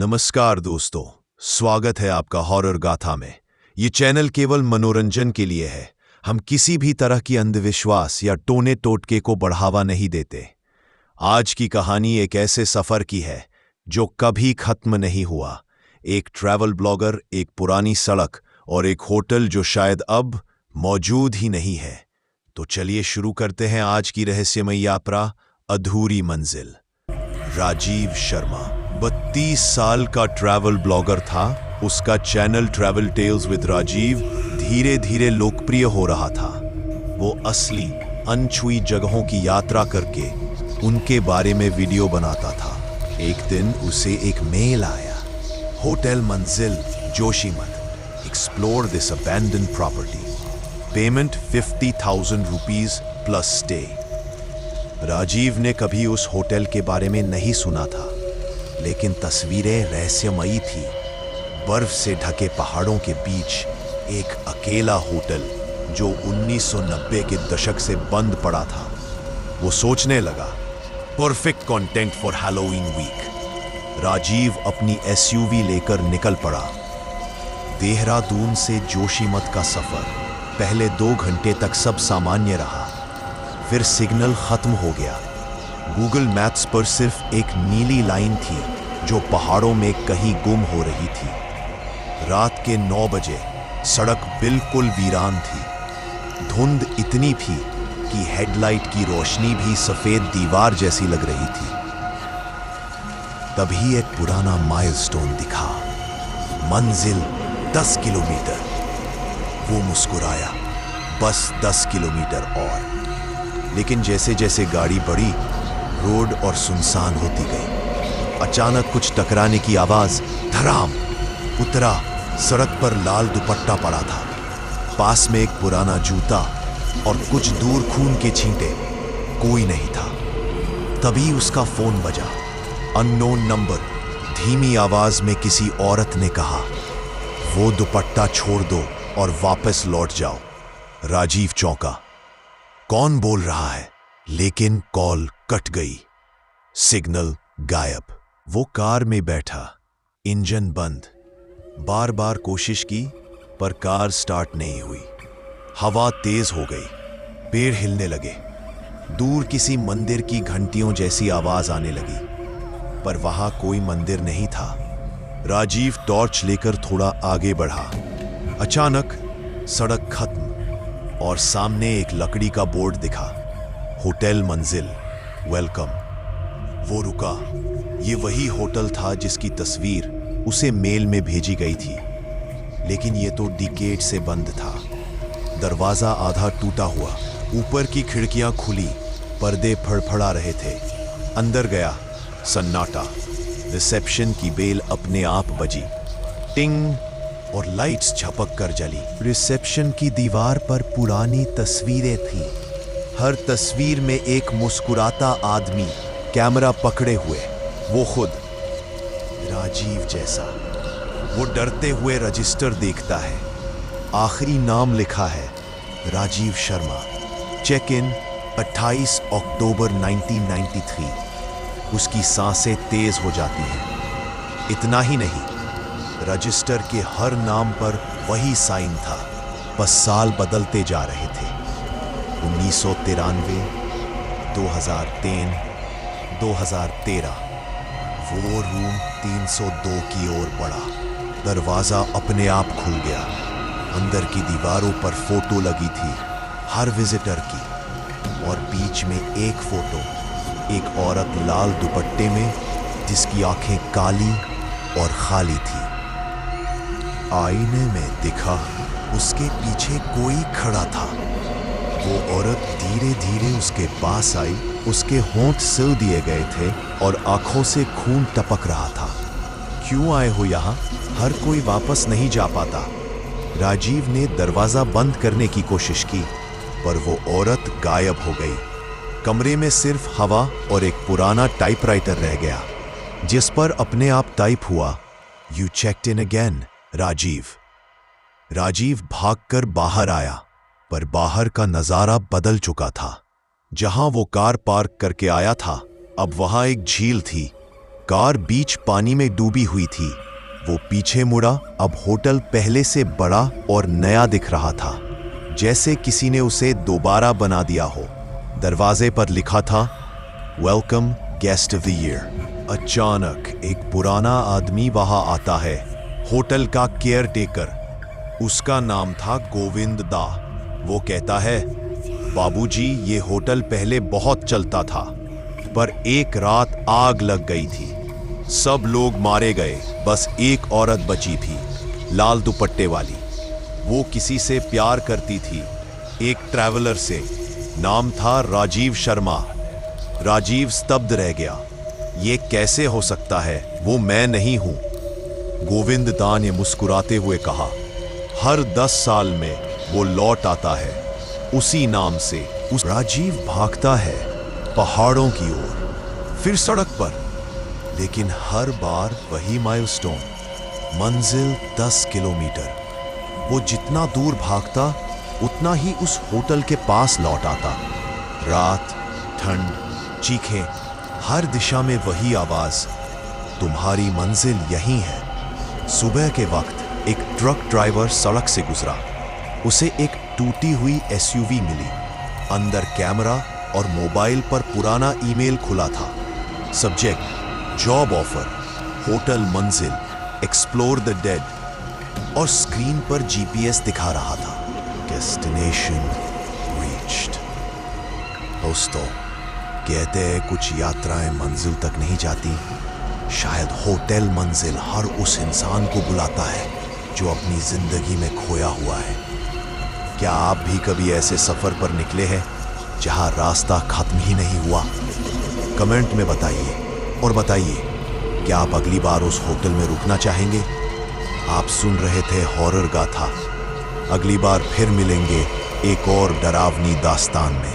नमस्कार दोस्तों, स्वागत है आपका हॉरर गाथा में। ये चैनल केवल मनोरंजन के लिए है। हम किसी भी तरह की अंधविश्वास या टोने टोटके को बढ़ावा नहीं देते। आज की कहानी एक ऐसे सफर की है जो कभी खत्म नहीं हुआ। एक ट्रैवल ब्लॉगर, एक पुरानी सड़क और एक होटल जो शायद अब मौजूद ही नहीं है। तो चलिए शुरू करते हैं आज की रहस्यमयी यात्रा, अधूरी मंजिल। राजीव शर्मा 32 साल का ट्रैवल ब्लॉगर था। उसका channel travel tales with Rajiv धीरे धीरे लोकप्रिय हो रहा था। वो असली अनछुई जगहों की यात्रा करके उनके बारे में वीडियो बनाता था। एक दिन उसे एक मेल आया। Hotel Manzil Joshimath, explore this abandon property, payment 50,000 rupees plus stay. Rajiv ने कभी उस होटल के बारे में नहीं सुना था, लेकिन तस्वीरें रहस्यमयी थी। बर्फ से ढके पहाड़ों के बीच एक अकेला होटल जो 1990 के दशक से बंद पड़ा था। वो सोचने लगा, perfect content for Halloween week. Rajiv अपनी एसयूवी लेकर निकल पड़ा। देहरादून से जोशीमठ का सफर पहले 2 घंटे तक सब सामान्य रहा, फिर सिग्नल खत्म हो गया। गूगल मैप्स पर सिर्फ एक नीली लाइन थी जो पहाड़ों में कहीं गुम हो रही थी। रात के 9 बजे सड़क बिल्कुल वीरान थी। धुंध इतनी थी कि हेडलाइट की रोशनी भी सफेद दीवार जैसी लग रही थी। तभी एक पुराना माइलस्टोन दिखा, मंजिल 10 किलोमीटर। वो मुस्कुराया, बस 10 किलोमीटर और। लेकिन जैसे जैसे गाड़ी बढ़ी, रोड और सुनसान होती गई। अचानक कुछ टकराने की आवाज, धड़ाम। उतरा, सड़क पर लाल दुपट्टा पड़ा था। पास में एक पुराना जूता और कुछ दूर खून के छींटे। कोई नहीं था। तभी उसका फोन बजा। Unknown number. धीमी आवाज में किसी औरत ने कहा, वो दुपट्टा छोड़ दो और वापस लौट जाओ। राजीव चौंका। कौन बोल रहा है? लेकिन कॉल कट गई। सिग्नल गायब। वो कार में बैठा, इंजन बंद। बार बार कोशिश की पर कार स्टार्ट नहीं हुई। हवा तेज हो गई, पेड़ हिलने लगे। दूर किसी मंदिर की घंटियों जैसी आवाज आने लगी, पर वहां कोई मंदिर नहीं था। राजीव टॉर्च लेकर थोड़ा आगे बढ़ा। अचानक सड़क खत्म और सामने एक लकड़ी का बोर्ड दिखा, होटल मंजिल, वेलकम। वो रुका। ये वही होटल था जिसकी तस्वीर उसे मेल में भेजी गई थी, लेकिन ये तो डिकेड से बंद था। दरवाजा आधा टूटा हुआ, ऊपर की खिड़कियां खुली, पर्दे फड़फड़ा रहे थे। अंदर गया, सन्नाटा। रिसेप्शन की बेल अपने आप बजी, टिंग, और लाइट्स झपक कर जली। रिसेप्शन की दीवार पर पुरानी तस्वीरें थीं। हर तस्वीर में एक मुस्कुराता आदमी, कैमरा पकड़े हुए, वो खुद, राजीव जैसा। वो डरते हुए रजिस्टर देखता है। आखिरी नाम लिखा है, राजीव शर्मा। चेक इन 28 अक्टूबर 1993। उसकी सांसें तेज हो जाती हैं। इतना ही नहीं, रजिस्टर के हर नाम पर वही साइन था, बस साल बदलते जा रहे थे। 1993, 2003, 2013। वो रूम 302 की ओर बढ़ा। दरवाजा अपने आप खुल गया। अंदर की दीवारों पर फोटो लगी थी, हर विजिटर की। और बीच में एक फोटो, एक औरत लाल दुपट्टे में, जिसकी आंखें काली और खाली थी। आईने में दिखा, उसके पीछे कोई खड़ा था। वो औरत धीरे धीरे उसके पास आई। उसके होंठ सिल दिए गए थे और आंखों से खून टपक रहा था। क्यों आए हो यहाँ? हर कोई वापस नहीं जा पाता। राजीव ने दरवाजा बंद करने की कोशिश की, पर वो औरत गायब हो गई। कमरे में सिर्फ हवा और एक पुराना टाइपराइटर रह गया, जिस पर अपने आप टाइप हुआ, you checked in again Rajiv. Rajiv भागकर बाहर आया, पर बाहर का नजारा बदल चुका था। जहां वो कार पार्क करके आया था, अब वहां एक झील थी। कार बीच पानी में डूबी हुई थी। वो पीछे मुड़ा। अब होटल पहले से बड़ा और नया दिख रहा था, जैसे किसी ने उसे दोबारा बना दिया हो। दरवाजे पर लिखा था, welcome guest of the year. अचानक एक पुराना आदमी वहां आता है, होटल का केयर टेकर। उसका नाम था गोविंद दा। वो कहता है, बाबूजी, ये होटल पहले बहुत चलता था, पर एक रात आग लग गई थी। सब लोग मारे गए, बस एक औरत बची थी, लाल दुपट्टे वाली। वो किसी से प्यार करती थी, एक ट्रैवलर से। नाम था राजीव शर्मा। राजीव स्तब्ध रह गया। ये कैसे हो सकता है? वो मैं नहीं हूं। गोविंद दा ने मुस्कुराते हुए कहा, हर 10 साल में वो लौट आता है, उसी नाम से। उस राजीव भागता है पहाड़ों की ओर, फिर सड़क पर, लेकिन हर बार वही माइलस्टोन, मंजिल 10 किलोमीटर। वो जितना दूर भागता उतना ही उस होटल के पास लौट आता। रात, ठंड, चीखें, हर दिशा में वही आवाज, तुम्हारी मंजिल यहीं है। सुबह के वक्त एक ट्रक ड्राइवर सड़क से गुजरा। उसे एक टूटी हुई एसयूवी मिली। अंदर कैमरा और मोबाइल पर पुराना ईमेल खुला था। सब्जेक्ट, जॉब ऑफर, होटल मंजिल, एक्सप्लोर द डेड। और स्क्रीन पर जीपीएस दिखा रहा था, डेस्टिनेशन रीच्ड। दोस्तों, कहते हैं कुछ यात्राएं मंजिल तक नहीं जाती। शायद होटल मंजिल हर उस इंसान को बुलाता है जो अपनी जिंदगी में खोया हुआ है। क्या आप भी कभी ऐसे सफर पर निकले हैं जहां रास्ता खत्म ही नहीं हुआ? कमेंट में बताइए, और बताइए, क्या आप अगली बार उस होटल में रुकना चाहेंगे? आप सुन रहे थे हॉरर गाथा। अगली बार फिर मिलेंगे एक और डरावनी दास्तान में।